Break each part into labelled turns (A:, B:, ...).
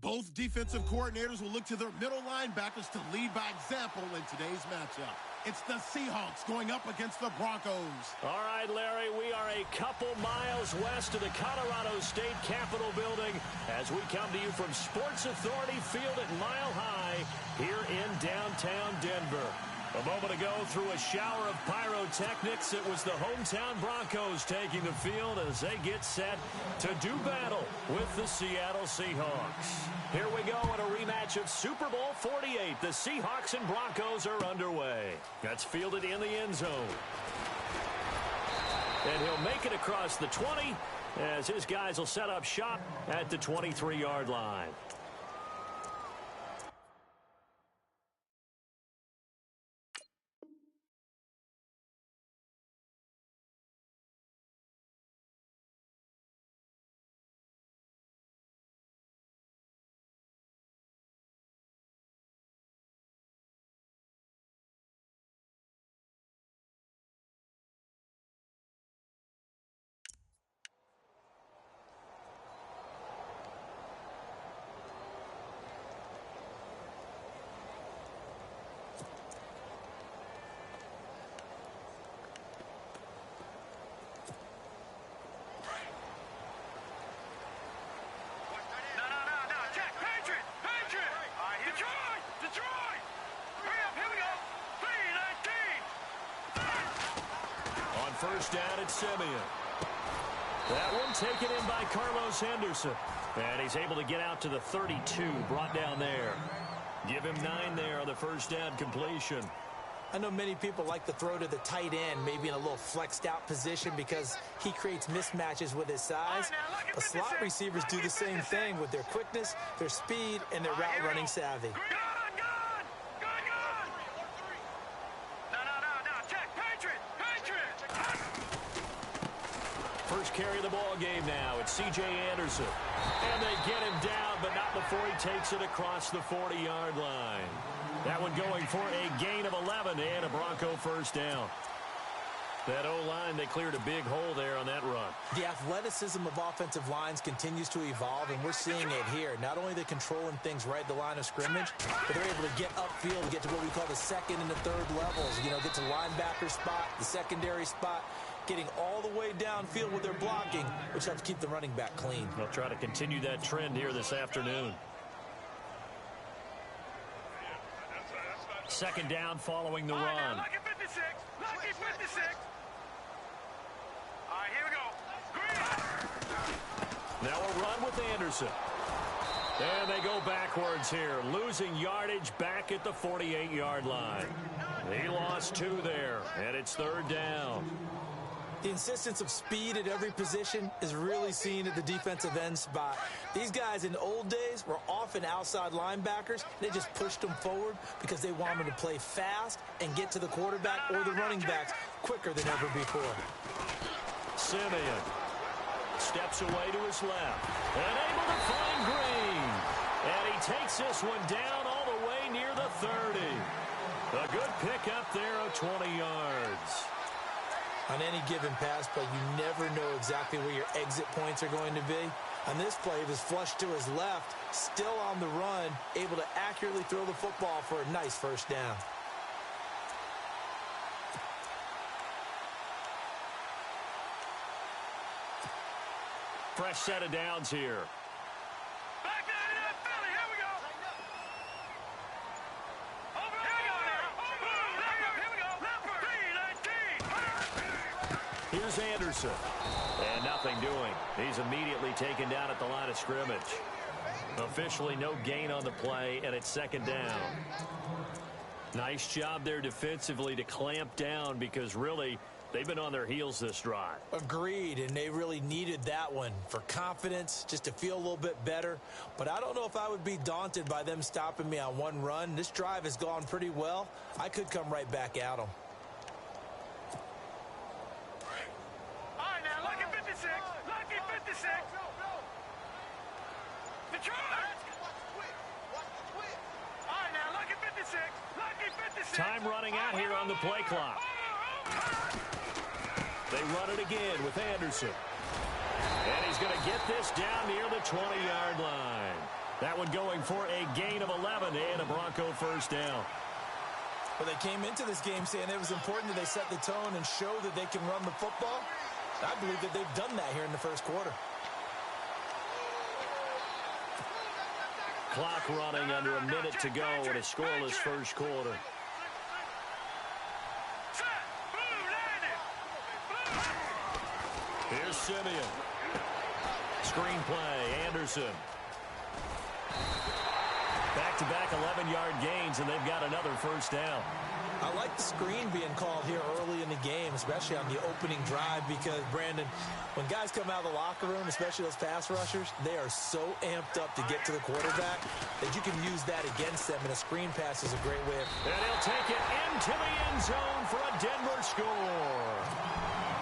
A: Both defensive coordinators will look to their middle linebackers to lead by example in today's matchup. It's the Seahawks going up against the Broncos.
B: All right, Larry, we are a couple miles west of the Colorado State Capitol building as we come to you from Sports Authority Field at Mile High here in downtown Denver. A moment ago, through a shower of pyrotechnics, it was the hometown Broncos taking the field as they get set to do battle with the Seattle Seahawks. Here we go in a rematch of Super Bowl 48. The Seahawks and Broncos are underway. That's fielded in the end zone. And he'll make it across the 20 as his guys will set up shop at the 23-yard line. First down at Simeon. That one taken in by Carlos Henderson. And he's able to get out to the 32, brought down there. Give him 9 there on the first down completion.
C: I know many people like to throw to the tight end, maybe in a little flexed out position because he creates mismatches with his size. But slot receivers do the same thing with their quickness, their speed, and their route running savvy.
B: First carry of the ball game now. It's C.J. Anderson. And they get him down, but not before he takes it across the 40-yard line. That one going for a gain of 11 and a Bronco first down. That O-line, they cleared a big hole there on that run.
C: The athleticism of offensive lines continues to evolve, and we're seeing it here. Not only they're controlling things right at the line of scrimmage, but they're able to get upfield and get to what we call the second and the third levels. You know, get to linebacker spot, the secondary spot, getting all the way downfield with their blocking, which helps keep the running back clean.
B: They'll try to continue that trend here this afternoon. Second down following the run.
D: Lucky 56. Lucky 56. All right, here we go.
B: Now a run with Anderson. And they go backwards here, losing yardage back at the 48-yard line. He lost 2 there, and it's third down.
C: The insistence of speed at every position is really seen at the defensive end spot. These guys in the old days were often outside linebackers. They just pushed them forward because they wanted them to play fast and get to the quarterback or the running backs quicker than ever before.
B: Simeon steps away to his left and able to find Green. And he takes this one down all the way near the 30. A good pickup there of 20 yards.
C: On any given pass play, you never know exactly where your exit points are going to be. On this play, he was flushed to his left, still on the run, able to accurately throw the football for a nice first down.
B: Fresh set of downs here.
D: Back down to that Philly. Here we go. Over. Here we go. Leopard. 3-19.
B: Here's Anderson. And nothing doing. He's immediately taken down at the line of scrimmage. Officially no gain on the play, and it's second down. Nice job there defensively to clamp down because really they've been on their heels this drive.
C: Agreed, and they really needed that one for confidence, just to feel a little bit better. But I don't know if I would be daunted by them stopping me on one run. This drive has gone pretty well. I could come right back at them.
D: All right, now, lucky 56. Lucky 56. Detroit. All right, now, lucky 56. Lucky 56.
B: Time running out here on the play clock. They run it again with Anderson. And he's going to get this down near the 20-yard line. That one going for a gain of 11 and a Bronco first down.
C: Well, they came into this game saying it was important that they set the tone and show that they can run the football. I believe that they've done that here in the first quarter.
B: Clock running under a minute to go in a scoreless first quarter. Here's Simeon. Screenplay, Anderson. Back-to-back 11-yard gains, and they've got another first down.
C: I like the screen being called here early in the game, especially on the opening drive, because, Brandon, when guys come out of the locker room, especially those pass rushers, they are so amped up to get to the quarterback that you can use that against them, and a screen pass is a great way of...
B: And he'll take it into the end zone for a Denver score.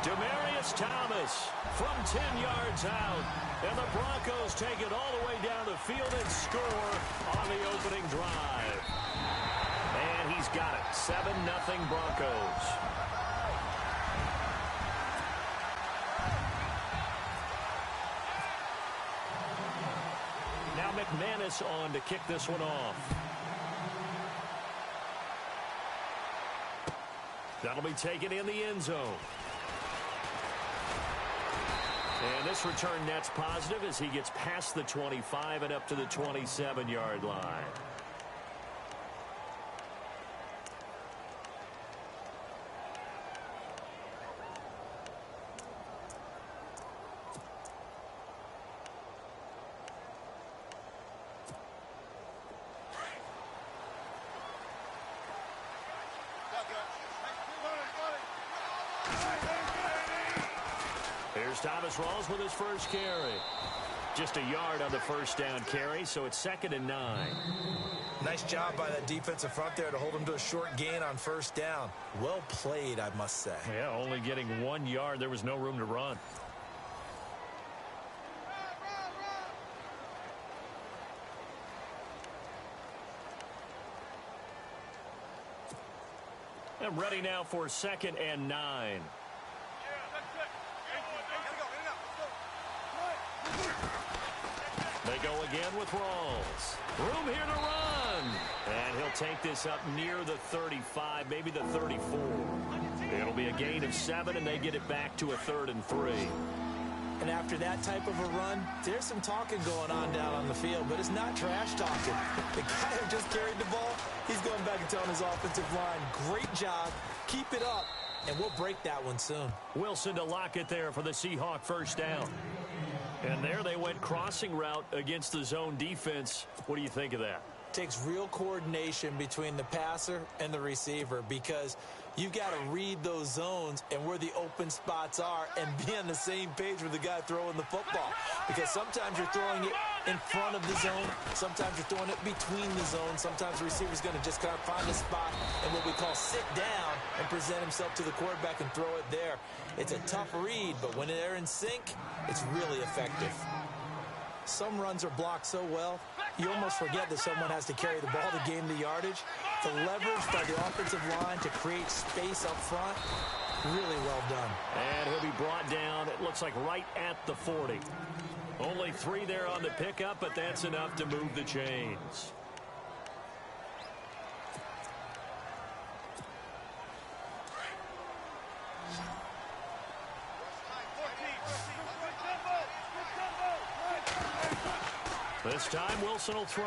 B: Demaryius Thomas from 10 yards out. And the Broncos take it all the way down the field and score on the opening drive. And he's got it. 7-0 Broncos. Now McManus on to kick this one off. That'll be taken in the end zone. And this return net's positive as he gets past the 25 and up to the 27-yard line. Here's Thomas Rawls with his first carry. Just a yard on the first down carry, so it's 2nd and 9.
C: Nice job by that defensive front there to hold him to a short gain on first down. Well played, I must say.
B: Yeah, only getting 1 yard. There was no room to run. And ready now for 2nd and 9. They go again with Rawls. Room here to run. And he'll take this up near the 35, maybe the 34. It'll be a gain of 7, and they get it back to a 3rd and 3.
C: And after that type of a run, there's some talking going on down on the field, but it's not trash talking. The guy who just carried the ball, he's going back and telling his offensive line, great job, keep it up, and we'll break that one soon.
B: Wilson to lock it there for the Seahawk first down. And there they went crossing route against the zone defense. What do you think of that?
C: Takes real coordination between the passer and the receiver, because you've got to read those zones and where the open spots are and be on the same page with the guy throwing the football. Because sometimes you're throwing it in front of the zone. Sometimes you're throwing it between the zones. Sometimes the receiver's going to just kind of find a spot and what we call sit down and present himself to the quarterback and throw it there. It's a tough read, but when they're in sync, it's really effective. Some runs are blocked so well, you almost forget that someone has to carry the ball to gain the yardage. The leverage by the offensive line to create space up front, really well done.
B: And he'll be brought down, it looks like right at the 40. Only 3 there on the pickup, but that's enough to move the chains. This time Wilson will throw.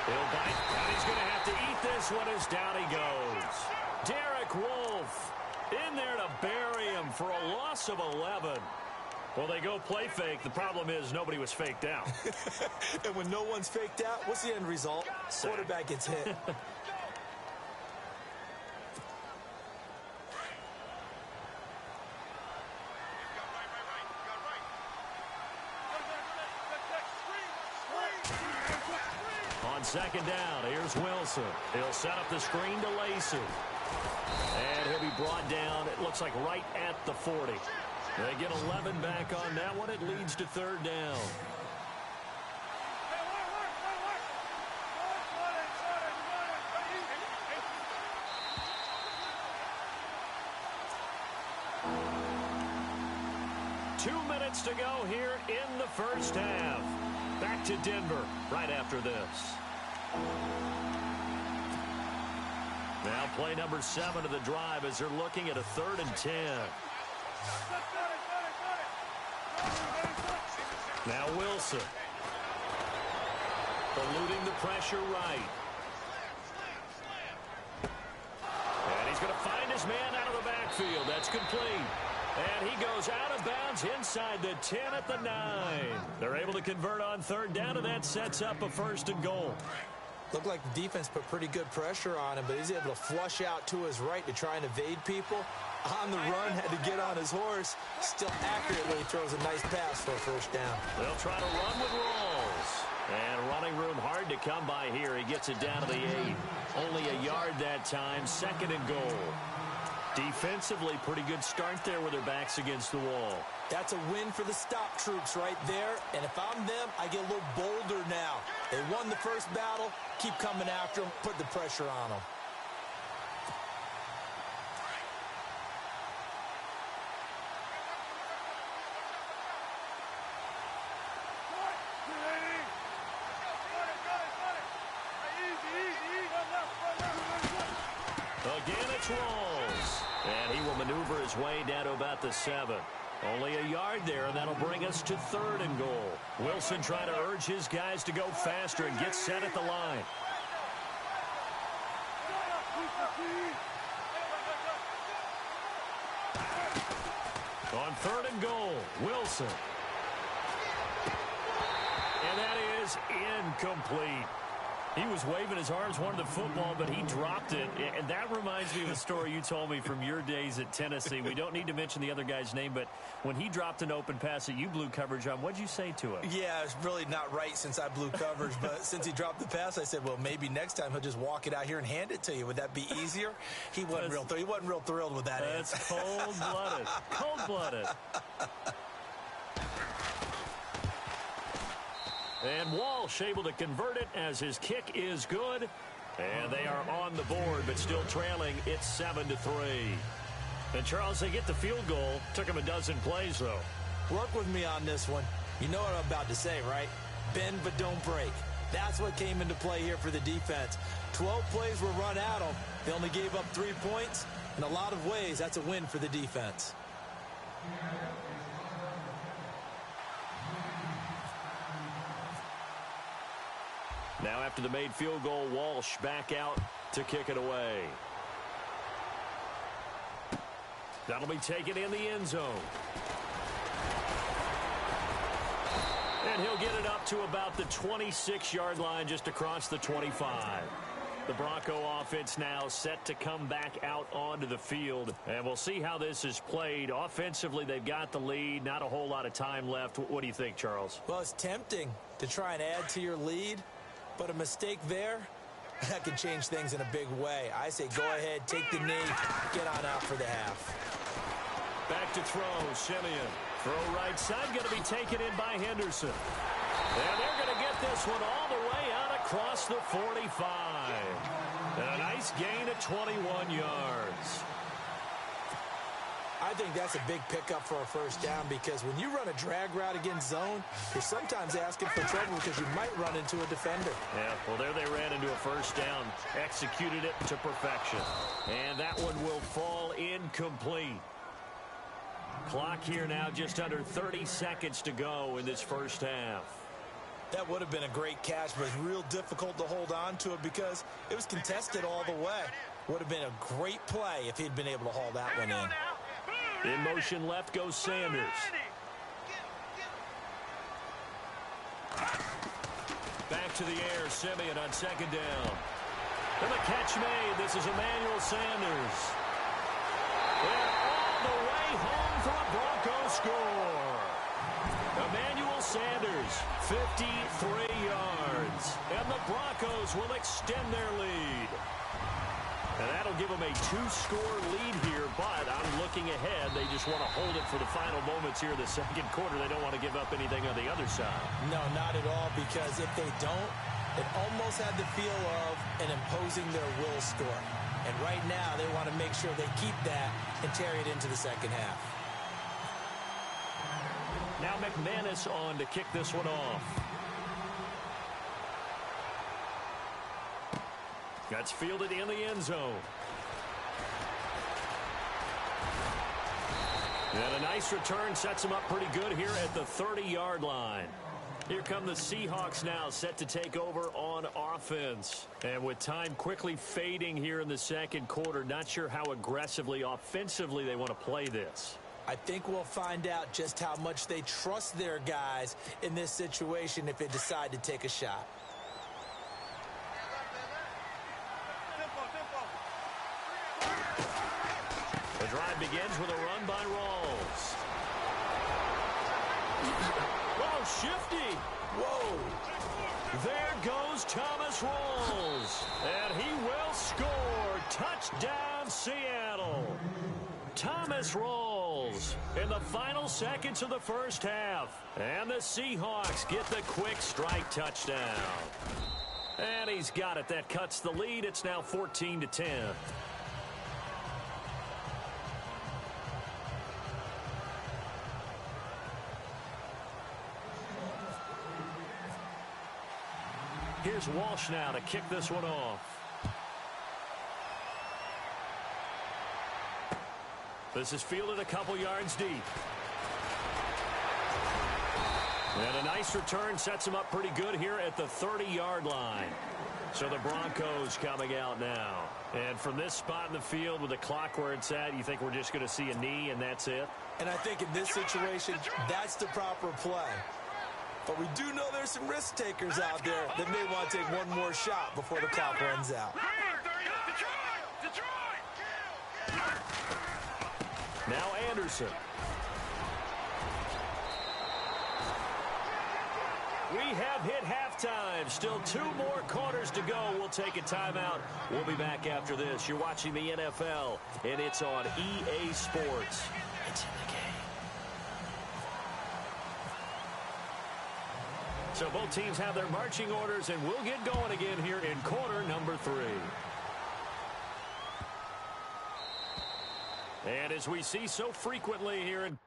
B: He'll bite, and he's going to have to eat this one as down he goes. Derek Wolfe in there to bury him for a loss of 11. Well, they go play fake. The problem is nobody was faked out.
C: And when no one's faked out, what's the end result? Quarterback gets hit.
B: On 2nd down, here's Wilson. He'll set up the screen to Lacey. And he'll be brought down, it looks like right at the 40. They get 11 back on that one. It leads to 3rd down. Two minutes to go here in the first half. Back to Denver right after this. Now play number 7 of the drive as they're looking at a 3rd and 10. Now Wilson. Eluding the pressure right. And he's going to find his man out of the backfield. That's complete. And he goes out of bounds inside the 10 at the 9. They're able to convert on 3rd down, and that sets up a 1st and goal.
C: Looked like the defense put pretty good pressure on him, but he's able to flush out to his right to try and evade people. On the run, had to get on his horse. Still accurately throws a nice pass for a 1st down.
B: They'll try to run with Rawls. And running room hard to come by here. He gets it down to the 8. Only a yard that time. 2nd and goal. Defensively, pretty good start there with their backs against the wall.
C: That's a win for the stop troops right there. And if I'm them, I get a little bolder now. They won the first battle. Keep coming after them. Put the pressure on them.
B: Again, it's Rawls. And he will maneuver his way down to about the 7. Only a yard there, and that'll bring us to 3rd and goal. Wilson trying to urge his guys to go faster and get set at the line. On 3rd and goal, Wilson. And that is incomplete. He was waving his arms, wanted the football, but he dropped it. And that reminds me of a story you told me from your days at Tennessee. We don't need to mention the other guy's name, but when he dropped an open pass that you blew coverage on, what'd you say to him?
C: Yeah, it's really not right since I blew coverage, but since he dropped the pass, I said, well, maybe next time he'll just walk it out here and hand it to you. Would that be easier? He wasn't real thrilled with that.
B: That's cold-blooded. Cold-blooded. And Walsh able to convert it as his kick is good. And they are on the board, but still trailing. It's 7-3. And, Charles, they get the field goal. Took him a dozen plays, though.
C: Work with me on this one. You know what I'm about to say, right? Bend but don't break. That's what came into play here for the defense. 12 plays were run at them. They only gave up 3 points. In a lot of ways, that's a win for the defense.
B: Now after the made field goal, Walsh back out to kick it away. That'll be taken in the end zone. And he'll get it up to about the 26-yard line just across the 25. The Bronco offense now set to come back out onto the field. And we'll see how this is played. Offensively, they've got the lead. Not a whole lot of time left. What do you think, Charles?
C: Well, it's tempting to try and add to your lead. But a mistake there, that can change things in a big way. I say go ahead, take the knee, get on out for the half.
B: Back to throw, Simeon. Throw right side, going to be taken in by Henderson. And they're going to get this one all the way out across the 45. And a nice gain of 21 yards.
C: I think that's a big pickup for a 1st down because when you run a drag route against zone, you're sometimes asking for trouble because you might run into a defender.
B: Yeah, well, there they ran into a 1st down, executed it to perfection. And that one will fall incomplete. Clock here now just under 30 seconds to go in this 1st half.
C: That would have been a great catch, but it's real difficult to hold on to it because it was contested all the way. Would have been a great play if he'd been able to haul that one in.
B: In motion left goes Sanders. Back to the air, Simeon on 2nd down. And the catch made. This is Emmanuel Sanders. And all the way home for a Bronco score. Emmanuel Sanders, 53 yards. And the Broncos will extend their lead. And that'll give them a 2-score lead here, but I'm looking ahead. They just want to hold it for the final moments here in the 2nd quarter. They don't want to give up anything on the other side.
C: No, not at all, because if they don't, it almost had the feel of an imposing their will score. And right now, they want to make sure they keep that and carry it into the 2nd half.
B: Now McManus on to kick this one off. That's fielded in the end zone. And a nice return sets him up pretty good here at the 30-yard line. Here come the Seahawks now, set to take over on offense. And with time quickly fading here in the second quarter, not sure how aggressively, offensively they want to play this.
C: I think we'll find out just how much they trust their guys in this situation if they decide to take a shot.
B: The drive begins with a run by Rawls. Oh, shifty.
C: Whoa.
B: There goes Thomas Rawls. And he will score. Touchdown, Seattle. Thomas Rawls in the final seconds of the first half. And the Seahawks get the quick strike touchdown. And he's got it. That cuts the lead. It's now 14-10. Here's Walsh now to kick this one off. This is fielded a couple yards deep. And a nice return sets him up pretty good here at the 30-yard line. So the Broncos coming out now. And from this spot in the field with the clock where it's at, you think we're just going to see a knee and that's it?
C: And I think in this situation, that's the proper play. But we do know there's some risk takers out there that may want to take one more shot before the clock runs out.
B: Now Anderson. We have hit halftime. Still 2 more quarters to go. We'll take a timeout. We'll be back after this. You're watching the NFL, and it's on EA Sports. It's in the game. So both teams have their marching orders, and we'll get going again here in quarter number 3. And as we see so frequently here in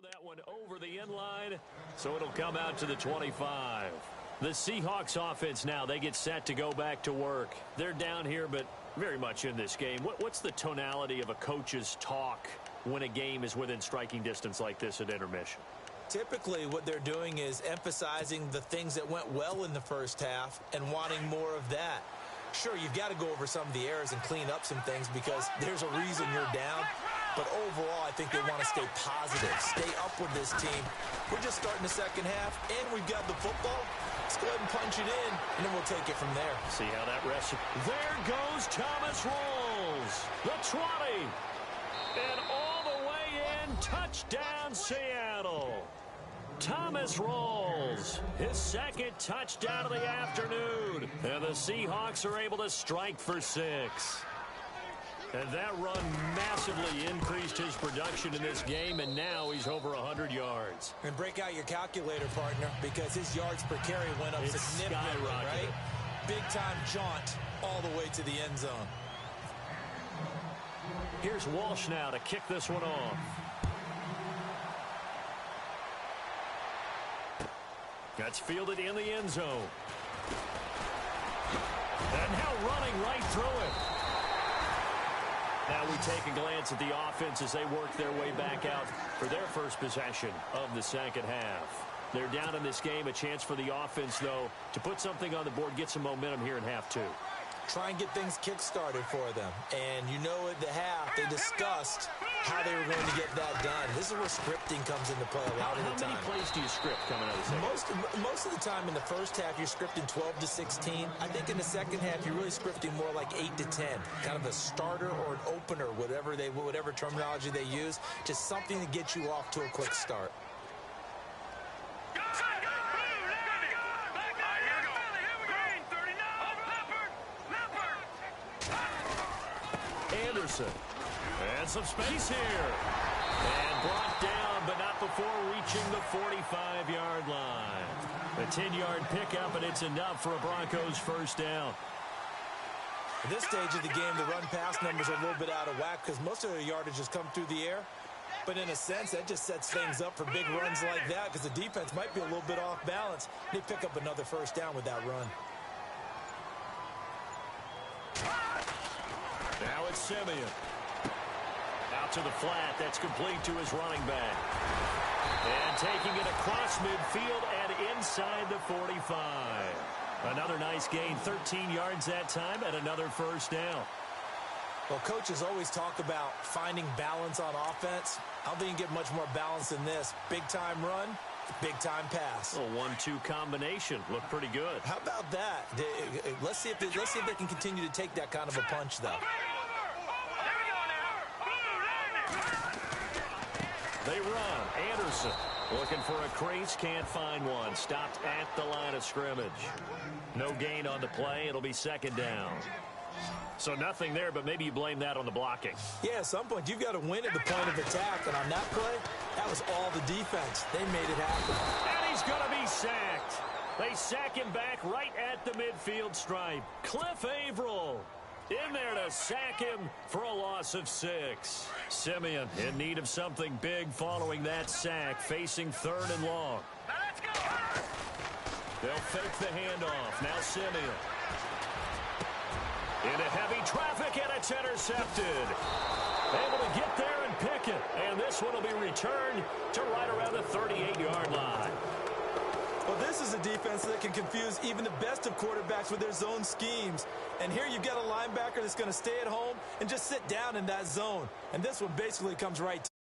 B: that one over the end line, so it'll come out to the 25. The Seahawks offense now, they get set to go back to work. They're down here, but very much in this game. What's the tonality of a coach's talk when a game is within striking distance like this at intermission?
C: Typically, what they're doing is emphasizing the things that went well in the first half and wanting more of that. Sure, you've got to go over some of the errors and clean up some things because there's a reason you're down. But overall, I think they want to stay positive, stay up with this team. We're just starting the second half, and we've got the football. Let's go ahead and punch it in, and then we'll take it from there.
B: See how that rests. There goes Thomas Rawls, the 20. And all the way in, touchdown Seattle. Thomas Rawls, his second touchdown of the afternoon. And the Seahawks are able to strike for 6. And that run massively increased his production in this game, and now he's over 100 yards.
C: And break out your calculator, partner, because his yards per carry went up significantly, right? Big-time jaunt all the way to the end zone.
B: Here's Walsh now to kick this one off. That's fielded in the end zone. And now running right through it. Now we take a glance at the offense as they work their way back out for their first possession of the second half. They're down in this game. A chance for the offense, though, to put something on the board, get some momentum here in half 2.
C: Try and get things kick-started for them. And you know at the half, they discussed how they were going to get that done. This is where scripting comes into play a lot of the time.
B: How many plays do you script coming out of the second?
C: Most of the time in the first half, you're scripting 12 to 16. I think in the second half, you're really scripting more like 8 to 10. Kind of a starter or an opener, whatever terminology they use. Just something to get you off to a quick start.
B: Anderson. And some space here. And brought down, but not before reaching the 45-yard line. A 10-yard pickup, and it's enough for a Broncos first down.
C: At this stage of the game, the run-pass numbers are a little bit out of whack because most of their yardage has come through the air. But in a sense, that just sets things up for big runs like that because the defense might be a little bit off balance. They pick up another first down with that run.
B: Now it's Simeon. Out to the flat. That's complete to his running back. And taking it across midfield and inside the 45. Another nice gain, 13 yards that time, and another first down.
C: Well, coaches always talk about finding balance on offense. I don't think you can get much more balance than this. Big-time run, big-time pass.
B: A 1-2 combination. Looked pretty good.
C: How about that? Let's see if they can continue to take that kind of a punch, though.
B: They run. Anderson looking for a crease. Can't find one. Stopped at the line of scrimmage. No gain on the play. It'll be second down. So nothing there, but maybe you blame that on the blocking.
C: Yeah, at some point, you've got to win at the point of attack. And on that play, that was all the defense. They made it happen.
B: And he's going to be sacked. They sack him back right at the midfield stripe. Cliff Averill in there to sack him for a loss of 6. Simeon in need of something big following that sack, facing 3rd and long.
D: Let's go.
B: They'll fake the handoff. Now Simeon. Into heavy traffic, and it's intercepted. Able to get there and pick it. And this one will be returned to right around the 38-yard line.
C: Well, this is a defense that can confuse even the best of quarterbacks with their zone schemes. And here you've got a linebacker that's going to stay at home and just sit down in that zone. And this one basically comes right to